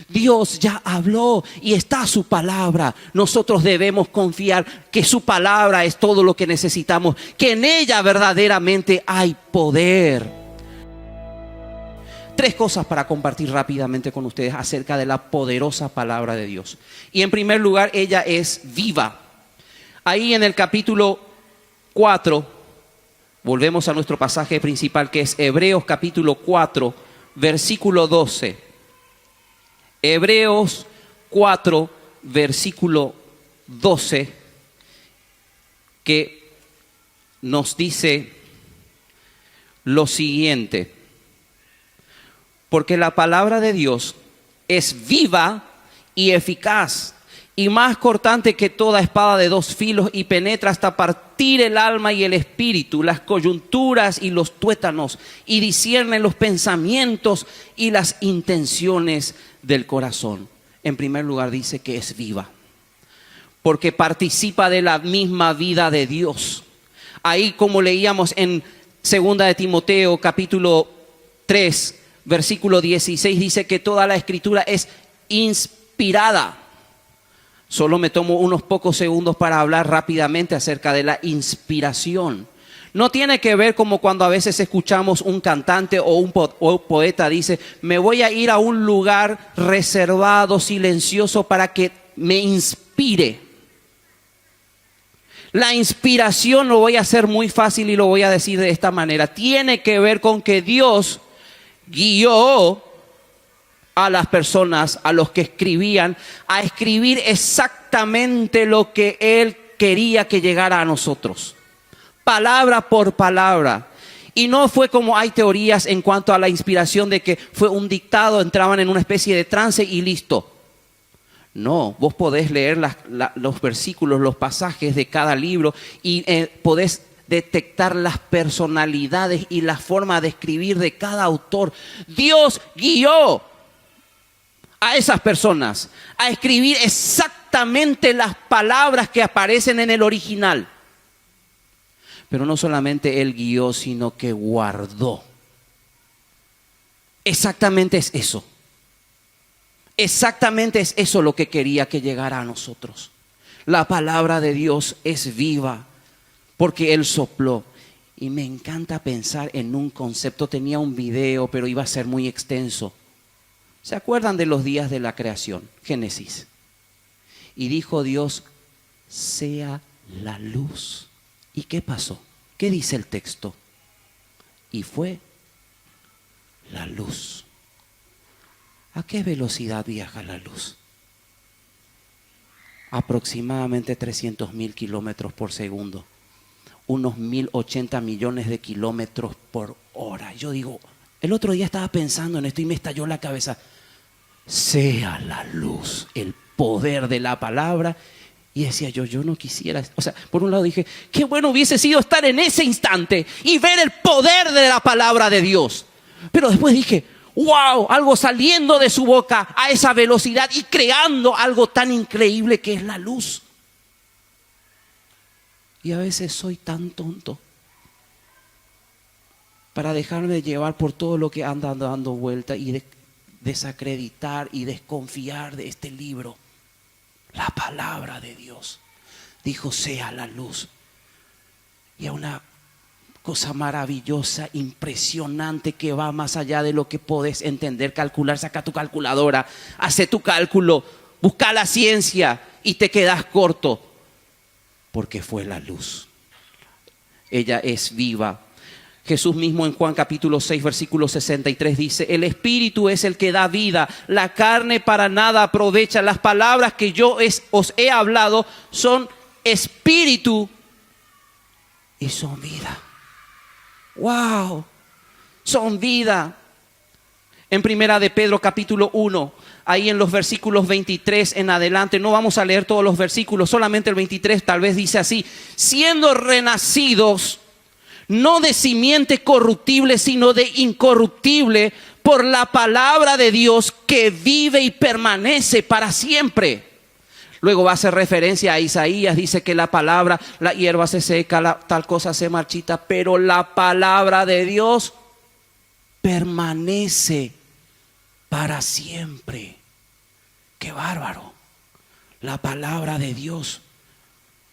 Dios ya habló y está su palabra. Nosotros debemos confiar que su palabra es todo lo que necesitamos, que en ella verdaderamente hay poder. 3 cosas para compartir rápidamente con ustedes acerca de la poderosa palabra de Dios. Y en primer lugar, ella es viva. Ahí en el capítulo 4, volvemos a nuestro pasaje principal, que es Hebreos capítulo 4, versículo 12. Hebreos 4, versículo 12, que nos dice lo siguiente: porque la palabra de Dios es viva y eficaz, y más cortante que toda espada de 2 filos, y penetra hasta partir el alma y el espíritu, las coyunturas y los tuétanos, y discierne los pensamientos y las intenciones del corazón. En primer lugar dice que es viva, porque participa de la misma vida de Dios. Ahí, como leíamos en 2 de Timoteo capítulo 3, versículo 16, dice que toda la escritura es inspirada. Solo me tomo unos pocos segundos para hablar rápidamente acerca de la inspiración. No tiene que ver como cuando a veces escuchamos un cantante o un poeta dice: me voy a ir a un lugar reservado, silencioso, para que me inspire. La inspiración, lo voy a hacer muy fácil y lo voy a decir de esta manera, tiene que ver con que Dios guió a las personas, a los que escribían, a escribir exactamente lo que Él quería que llegara a nosotros, palabra por palabra. Y no fue como hay teorías en cuanto a la inspiración de que fue un dictado, entraban en una especie de trance y listo. No, vos podés leer los versículos, los pasajes de cada libro y podés detectar las personalidades y la forma de escribir de cada autor. Dios guió a esas personas a escribir exactamente las palabras que aparecen en el original. Pero no solamente Él guió, sino que guardó. Exactamente es eso. Exactamente es eso lo que quería que llegara a nosotros. La palabra de Dios es viva, porque Él sopló. Y me encanta pensar en un concepto. Tenía un video, pero iba a ser muy extenso. ¿Se acuerdan de los días de la creación? Génesis. Y dijo Dios: sea la luz. ¿Y qué pasó? ¿Qué dice el texto? Y fue la luz. ¿A qué velocidad viaja la luz? Aproximadamente 300.000 kilómetros por segundo. Unos 1.080 millones de kilómetros por hora. Yo digo, el otro día estaba pensando en esto y me estalló la cabeza. Sea la luz, el poder de la palabra. Y decía yo no quisiera, o sea, por un lado dije, qué bueno hubiese sido estar en ese instante y ver el poder de la palabra de Dios. Pero después dije, wow, algo saliendo de su boca a esa velocidad y creando algo tan increíble que es la luz. Y a veces soy tan tonto para dejarme llevar por todo lo que anda dando vuelta y desacreditar y desconfiar de este libro. La palabra de Dios dijo: sea la luz. Y a una cosa maravillosa, impresionante, que va más allá de lo que podés entender, calcular. Saca tu calculadora, hace tu cálculo, busca la ciencia y te quedas corto, porque fue la luz. Ella es viva. Jesús mismo en Juan capítulo 6 versículo 63 dice: el espíritu es el que da vida, la carne para nada aprovecha. Las palabras que yo os he hablado son espíritu y son vida. ¡Wow! Son vida. En primera de Pedro capítulo 1, ahí en los versículos 23 en adelante, no vamos a leer todos los versículos, solamente el 23 tal vez dice así: siendo renacidos no de simiente corruptible, sino de incorruptible, por la palabra de Dios que vive y permanece para siempre. Luego va a hacer referencia a Isaías, dice que la palabra, la hierba se seca, tal cosa se marchita, pero la palabra de Dios permanece para siempre. qué bárbaro. La palabra de Dios.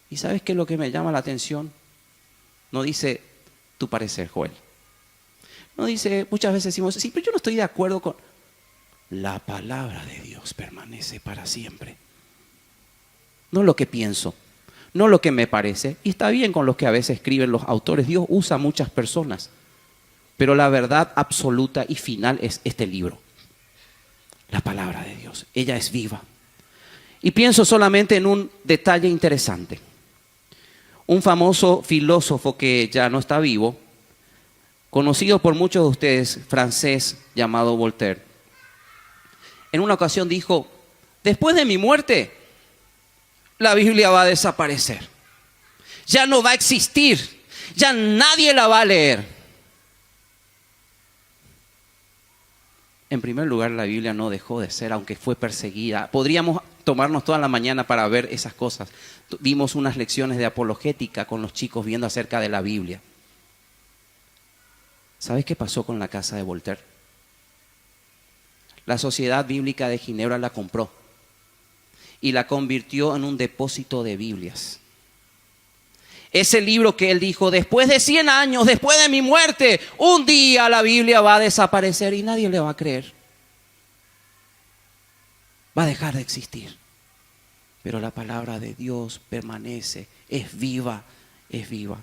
¿Y sabes qué es lo que me llama la atención? No dice tu parecer, Joel. No dice, muchas veces decimos, sí, pero yo no estoy de acuerdo con... La palabra de Dios permanece para siempre. No lo que pienso, no lo que me parece. Y está bien con lo que a veces escriben los autores. Dios usa a muchas personas. Pero la verdad absoluta y final es este libro. La palabra de Dios. Ella es viva. Y pienso solamente en un detalle interesante. Un famoso filósofo que ya no está vivo, conocido por muchos de ustedes, francés, llamado Voltaire, en una ocasión dijo, después de mi muerte, la Biblia va a desaparecer. Ya no va a existir. Ya nadie la va a leer. En primer lugar, la Biblia no dejó de ser, aunque fue perseguida. Podríamos tomarnos toda la mañana para ver esas cosas. Vimos unas lecciones de apologética con los chicos viendo acerca de la Biblia. ¿Sabes qué pasó con la casa de Voltaire? La Sociedad Bíblica de Ginebra la compró y la convirtió en un depósito de Biblias. Ese libro que él dijo, después de 100 años, después de mi muerte, un día la Biblia va a desaparecer y nadie le va a creer. Va a dejar de existir. Pero la palabra de Dios permanece, es viva, es viva.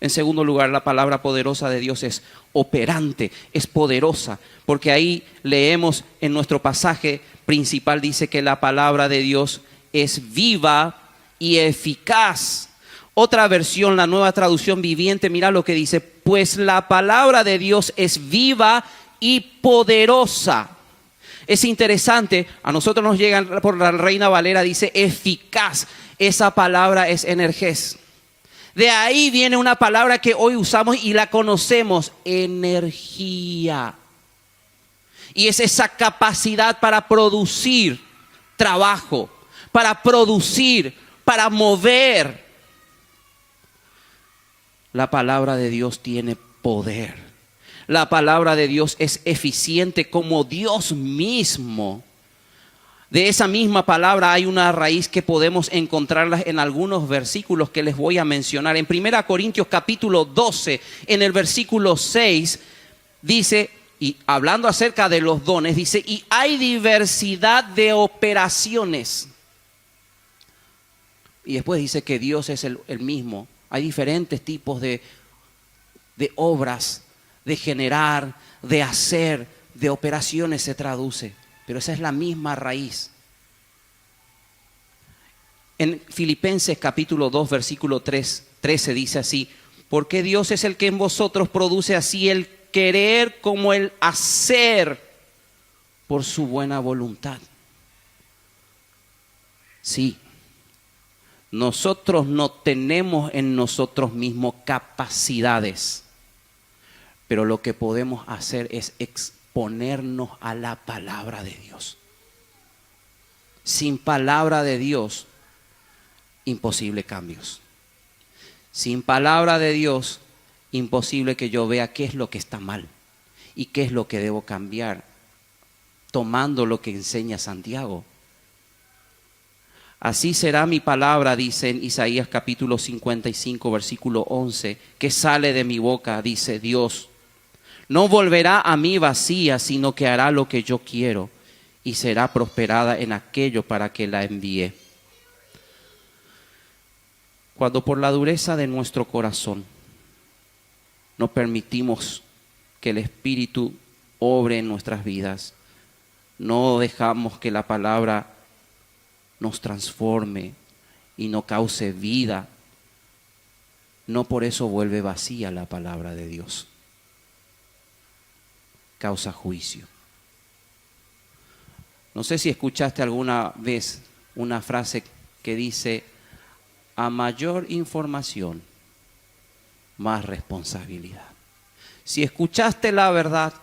En segundo lugar, la palabra poderosa de Dios es operante, es poderosa, porque ahí leemos en nuestro pasaje principal, dice que la palabra de Dios es viva y eficaz. Otra versión, la Nueva Traducción Viviente, mira lo que dice, pues la palabra de Dios es viva y poderosa. Es interesante, a nosotros nos llega por la Reina Valera, dice eficaz. Esa palabra es energés. De ahí viene una palabra que hoy usamos y la conocemos, energía. Y es esa capacidad para producir trabajo, para producir, para mover. La palabra de Dios tiene poder. La palabra de Dios es eficiente como Dios mismo. De esa misma palabra hay una raíz que podemos encontrarla en algunos versículos que les voy a mencionar. En 1 Corintios capítulo 12, en el versículo 6, dice, y hablando acerca de los dones, dice, y hay diversidad de operaciones. Y después dice que Dios es el mismo. Hay diferentes tipos de obras, de generar, de hacer, de operaciones se traduce. Pero esa es la misma raíz. En Filipenses capítulo 2, versículo 13 dice así, porque Dios es el que en vosotros produce así el querer como el hacer por su buena voluntad. Sí, nosotros no tenemos en nosotros mismos capacidades, pero lo que podemos hacer es exponernos a la palabra de Dios. Sin palabra de Dios, imposible cambios. Sin palabra de Dios, imposible que yo vea qué es lo que está mal y qué es lo que debo cambiar, tomando lo que enseña Santiago. Así será mi palabra, dice en Isaías capítulo 55, versículo 11, que sale de mi boca, dice Dios. No volverá a mí vacía, sino que hará lo que yo quiero y será prosperada en aquello para que la envíe. Cuando por la dureza de nuestro corazón no permitimos que el Espíritu obre en nuestras vidas, no dejamos que la palabra nos transforme y no cause vida, no por eso vuelve vacía la palabra de Dios. Causa juicio. No sé si escuchaste alguna vez una frase que dice, a mayor información, más responsabilidad. Si escuchaste la verdad,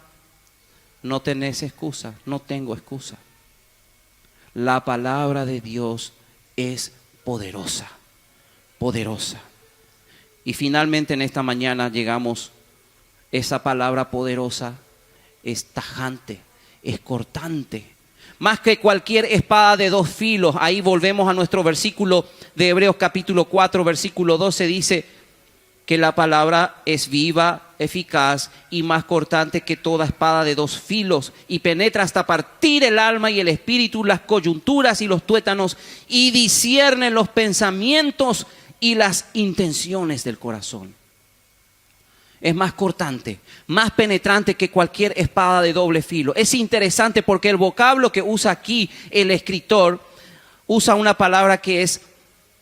no tenés excusa, no tengo excusa. La palabra de Dios es poderosa, poderosa. Y finalmente en esta mañana llegamos, esa palabra poderosa es tajante, es cortante. más que cualquier espada de dos filos. Ahí volvemos a nuestro versículo de Hebreos capítulo 4, versículo 12, dice que la palabra es viva, eficaz y más cortante que toda espada de dos filos, y penetra hasta partir el alma y el espíritu, las coyunturas y los tuétanos, y discierne los pensamientos y las intenciones del corazón. Es más cortante, más penetrante que cualquier espada de doble filo. Es interesante porque el vocablo que usa aquí el escritor usa una palabra que es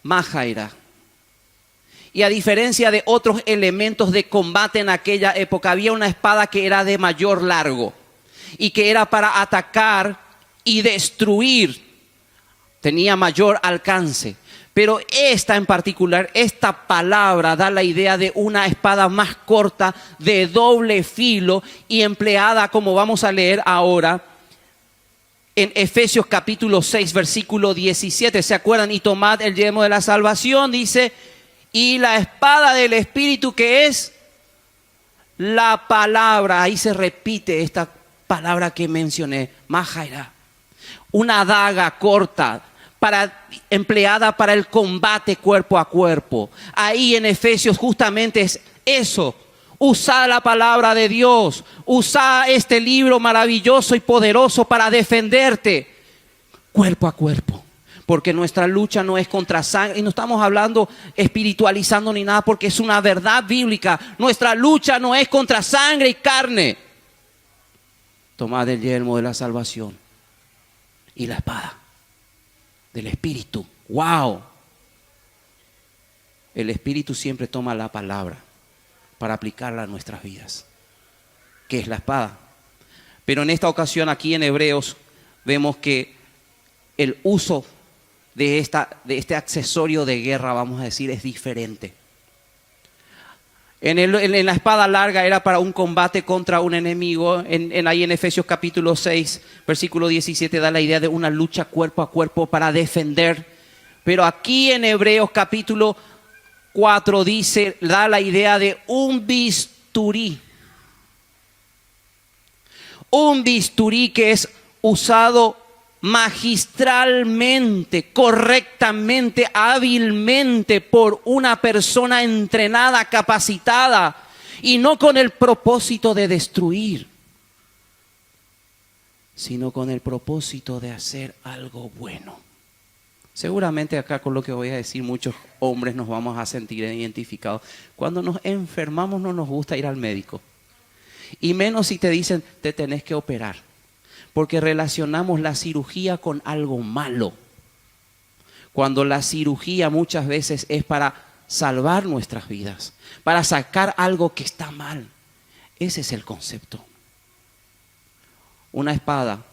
majaira. Y a diferencia de otros elementos de combate en aquella época, había una espada que era de mayor largo y que era para atacar y destruir. Tenía mayor alcance. Pero esta en particular, esta palabra da la idea de una espada más corta, de doble filo y empleada, como vamos a leer ahora, en Efesios capítulo 6, versículo 17. ¿Se acuerdan? Y tomad el yelmo de la salvación, dice, y la espada del Espíritu, que es la palabra. Ahí se repite esta palabra que mencioné, majaira. Una daga corta, empleada para el combate cuerpo a cuerpo. Ahí en Efesios justamente es eso. Usa la palabra de Dios. Usa este libro maravilloso y poderoso para defenderte cuerpo a cuerpo. Porque nuestra lucha no es contra sangre. Y no estamos hablando espiritualizando ni nada, porque es una verdad bíblica. Nuestra lucha no es contra sangre y carne. Tomad el yelmo de la salvación y la espada del Espíritu. ¡Wow! El Espíritu siempre toma la palabra para aplicarla a nuestras vidas, que es la espada. Pero en esta ocasión aquí en Hebreos vemos que el uso de este accesorio de guerra, vamos a decir, es diferente. En la espada larga era para un combate contra un enemigo. Ahí en Efesios capítulo 6, versículo 17 da la idea de una lucha cuerpo a cuerpo para defender. Pero aquí en Hebreos capítulo 4 da la idea de un bisturí. Un bisturí que es usado magistralmente, correctamente, hábilmente por una persona entrenada, capacitada, y no con el propósito de destruir, sino con el propósito de hacer algo bueno. Seguramente acá con lo que voy a decir muchos hombres nos vamos a sentir identificados. Cuando nos enfermamos no nos gusta ir al médico, y menos si te dicen te tenés que operar. Porque relacionamos la cirugía con algo malo. Cuando la cirugía muchas veces es para salvar nuestras vidas, para sacar algo que está mal. Ese es el concepto. Una espada.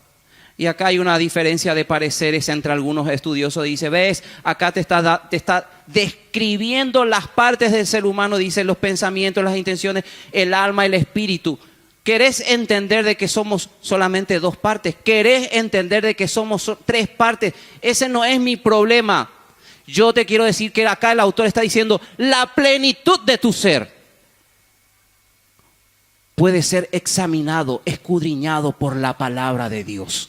Y acá hay una diferencia de pareceres entre algunos estudiosos. Dice, ves, acá te está describiendo las partes del ser humano. Dice los pensamientos, las intenciones, el alma, el espíritu. ¿Querés entender de que somos solamente dos partes? ¿Querés entender de que somos tres partes? Ese no es mi problema. Yo te quiero decir que acá el autor está diciendo la plenitud de tu ser puede ser examinado, escudriñado por la palabra de Dios.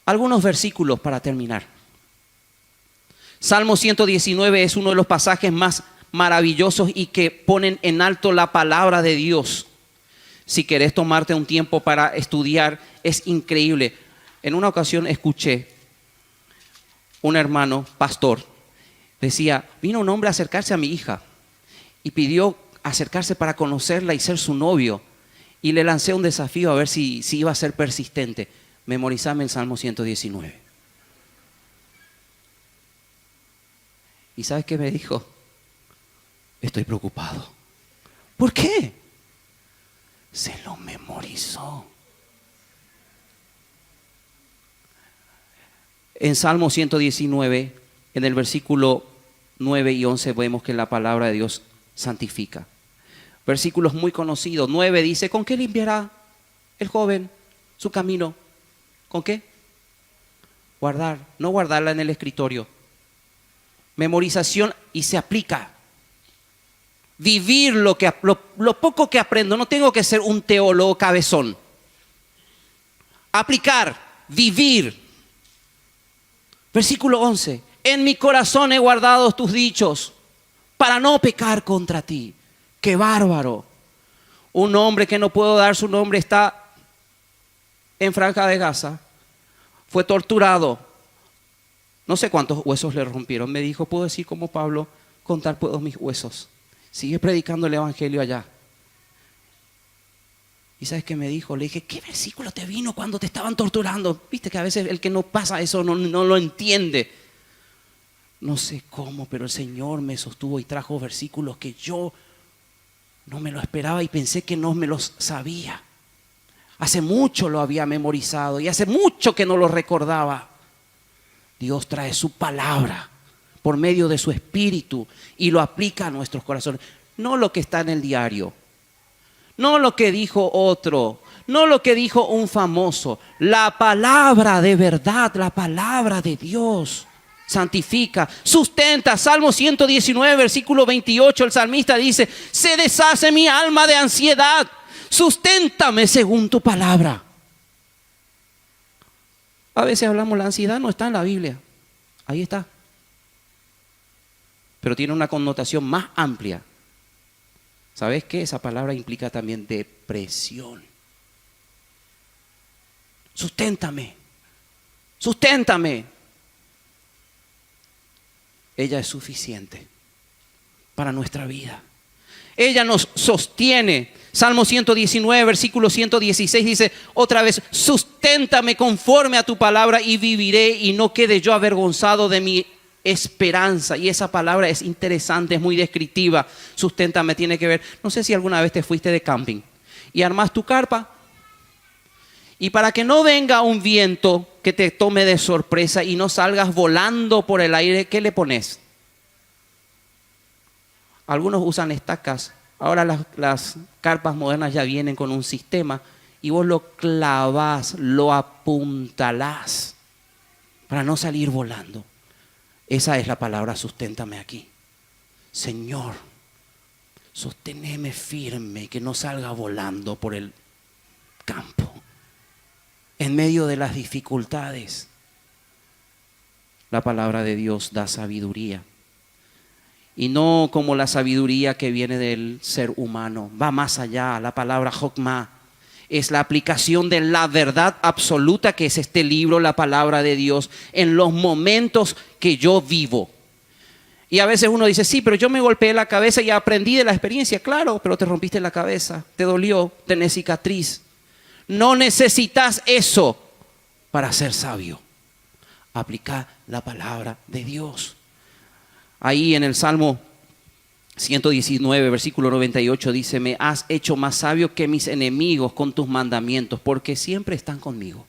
Algunos versículos para terminar. Salmo 119 es uno de los pasajes más maravillosos y que ponen en alto la palabra de Dios. Si querés tomarte un tiempo para estudiar, es increíble. En una ocasión escuché un hermano pastor, decía, vino un hombre a acercarse a mi hija y pidió acercarse para conocerla y ser su novio, y le lancé un desafío a ver si iba a ser persistente. Memorizame el Salmo 119. ¿Y sabes qué me dijo? Estoy preocupado. ¿Por qué? Se lo memorizó. En Salmo 119, en el versículo 9 y 11, vemos que la palabra de Dios santifica. Versículos muy conocidos. 9 dice, ¿con qué limpiará el joven su camino? ¿Con qué? Guardar. No guardarla en el escritorio. Memorización y se aplica. Vivir lo poco que aprendo. No tengo que ser un teólogo cabezón. Aplicar, vivir. Versículo 11. En mi corazón he guardado tus dichos para no pecar contra ti. ¡Qué bárbaro! Un hombre que no puedo dar su nombre está en Franja de Gaza. Fue torturado. No sé cuántos huesos le rompieron. Me dijo, puedo decir como Pablo, contar puedo mis huesos. Sigue predicando el evangelio allá. ¿Y sabes qué me dijo? Le dije, ¿qué versículo te vino cuando te estaban torturando? Viste que a veces el que no pasa eso no lo entiende. No sé cómo, pero el Señor me sostuvo y trajo versículos que yo no me lo esperaba y pensé que no me los sabía. Hace mucho lo había memorizado y hace mucho que no lo recordaba. Dios trae su palabra por medio de su espíritu y lo aplica a nuestros corazones. No lo que está en el diario, no lo que dijo otro, no lo que dijo un famoso. La palabra de verdad, la palabra de Dios santifica, sustenta. Salmo 119, versículo 28, el salmista dice, se deshace mi alma de ansiedad, susténtame según tu palabra. A veces hablamos, la ansiedad no está en la Biblia, ahí está, pero tiene una connotación más amplia. ¿Sabes qué? Esa palabra implica también depresión. Susténtame, susténtame. Ella es suficiente para nuestra vida. Ella nos sostiene. Salmo 119, versículo 116 dice otra vez, susténtame conforme a tu palabra y viviré y no quede yo avergonzado de mi esperanza. Y esa palabra es interesante, es muy descriptiva. Susténtame tiene que ver, no sé si alguna vez te fuiste de camping y armas tu carpa y para que no venga un viento que te tome de sorpresa y no salgas volando por el aire, ¿qué le pones? Algunos usan estacas. Ahora las carpas modernas ya vienen con un sistema y vos lo clavás, lo apuntalás para no salir volando. Esa es la palabra susténtame aquí. Señor, sosténeme firme, que no salga volando por el campo. En medio de las dificultades, la palabra de Dios da sabiduría. Y no como la sabiduría que viene del ser humano. Va más allá. La palabra Jokma es la aplicación de la verdad absoluta que es este libro, la palabra de Dios, en los momentos que yo vivo. Y a veces uno dice, sí, pero yo me golpeé la cabeza y aprendí de la experiencia. Claro, pero te rompiste la cabeza, te dolió, tenés cicatriz. No necesitas eso para ser sabio. Aplica la palabra de Dios. Ahí en el Salmo 119, versículo 98 dice, me has hecho más sabio que mis enemigos con tus mandamientos, porque siempre están conmigo.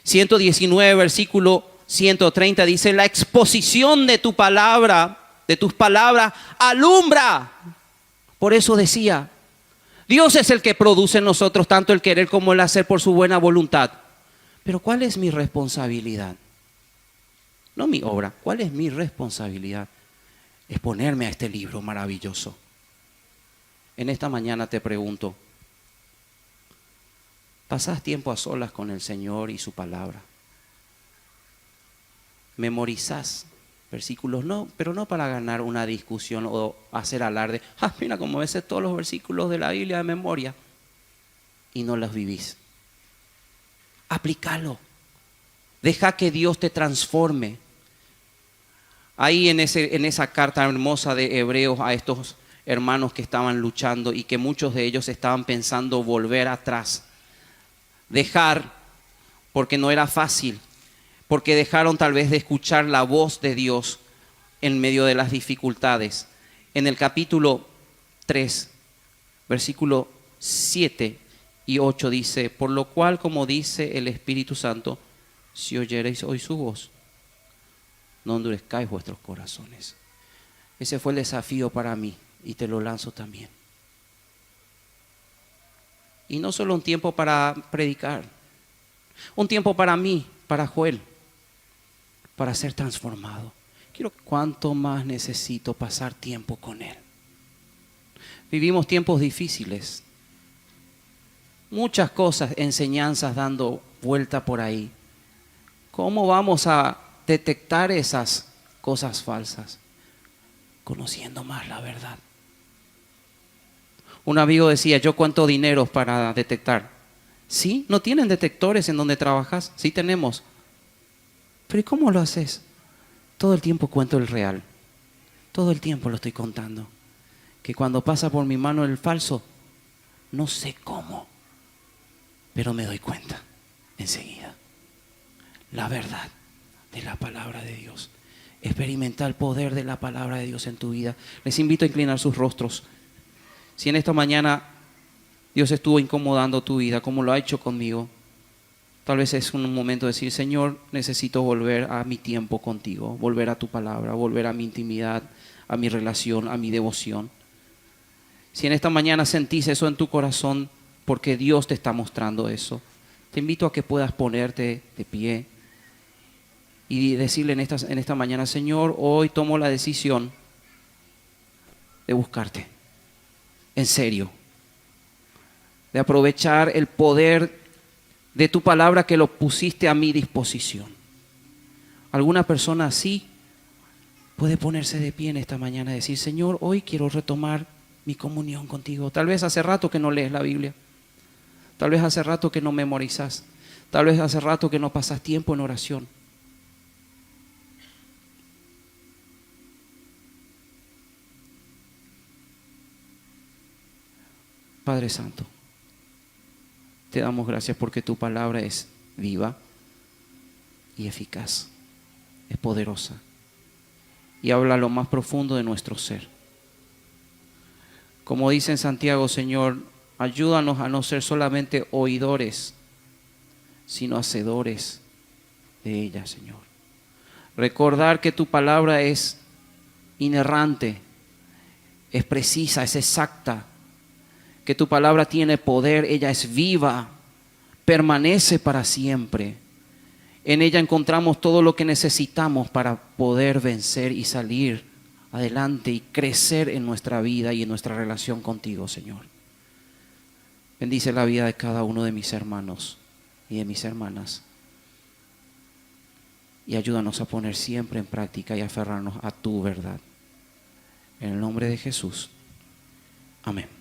119, versículo 130 dice, la exposición de tu palabra, de tus palabras, alumbra. Por eso decía, Dios es el que produce en nosotros tanto el querer como el hacer por su buena voluntad. Pero ¿cuál es mi responsabilidad? No mi obra, ¿cuál es mi responsabilidad? Exponerme a este libro maravilloso. En esta mañana te pregunto, ¿pasás tiempo a solas con el Señor y su palabra? ¿Memorizás versículos? No, pero no para ganar una discusión o hacer alarde. Mira, como ves todos los versículos de la Biblia de memoria y no los vivís. Aplícalo. Deja que Dios te transforme. Ahí en esa carta hermosa de Hebreos a estos hermanos que estaban luchando y que muchos de ellos estaban pensando volver atrás. Dejar, porque no era fácil, porque dejaron tal vez de escuchar la voz de Dios en medio de las dificultades. En el capítulo 3, versículo 7 y 8 dice, por lo cual, como dice el Espíritu Santo, si oyereis hoy su voz, no endurezcáis vuestros corazones. Ese fue el desafío para mí y te lo lanzo también. Y no solo un tiempo para predicar, un tiempo para mí, para Joel, para ser transformado. ¿Cuánto más necesito pasar tiempo con Él? Vivimos tiempos difíciles. muchas cosas, enseñanzas dando vuelta por ahí. ¿Cómo vamos a detectar esas cosas falsas? Conociendo más la verdad. Un amigo decía, yo cuento dinero para detectar. ¿Sí? ¿No tienen detectores en donde trabajas? Sí tenemos. ¿Pero y cómo lo haces? Todo el tiempo cuento el real. Todo el tiempo lo estoy contando. Que cuando pasa por mi mano el falso, no sé cómo, pero me doy cuenta enseguida. La verdad de la palabra de Dios. Experimenta el poder de la palabra de Dios en tu vida. Les invito a inclinar sus rostros. Si en esta mañana Dios estuvo incomodando tu vida como lo ha hecho conmigo, tal vez es un momento de decir, Señor, necesito volver a mi tiempo contigo, volver a tu palabra, volver a mi intimidad, a mi relación, a mi devoción. Si en esta mañana sentís eso en tu corazón, porque Dios te está mostrando eso, te invito a que puedas ponerte de pie y decirle en esta mañana, Señor, hoy tomo la decisión de buscarte, en serio, de aprovechar el poder de tu palabra que lo pusiste a mi disposición. Alguna persona así puede ponerse de pie en esta mañana y decir, Señor, hoy quiero retomar mi comunión contigo. Tal vez hace rato que no lees la Biblia, tal vez hace rato que no memorizas, tal vez hace rato que no pasas tiempo en oración. Padre Santo, te damos gracias porque tu palabra es viva y eficaz, es poderosa y habla lo más profundo de nuestro ser. Como dice en Santiago, Señor, ayúdanos a no ser solamente oidores, sino hacedores de ella, Señor. Recordar que tu palabra es inerrante, es precisa, es exacta, que tu palabra tiene poder, ella es viva, permanece para siempre. En ella encontramos todo lo que necesitamos para poder vencer y salir adelante y crecer en nuestra vida y en nuestra relación contigo, Señor. Bendice la vida de cada uno de mis hermanos y de mis hermanas. Y ayúdanos a poner siempre en práctica y aferrarnos a tu verdad. En el nombre de Jesús. Amén.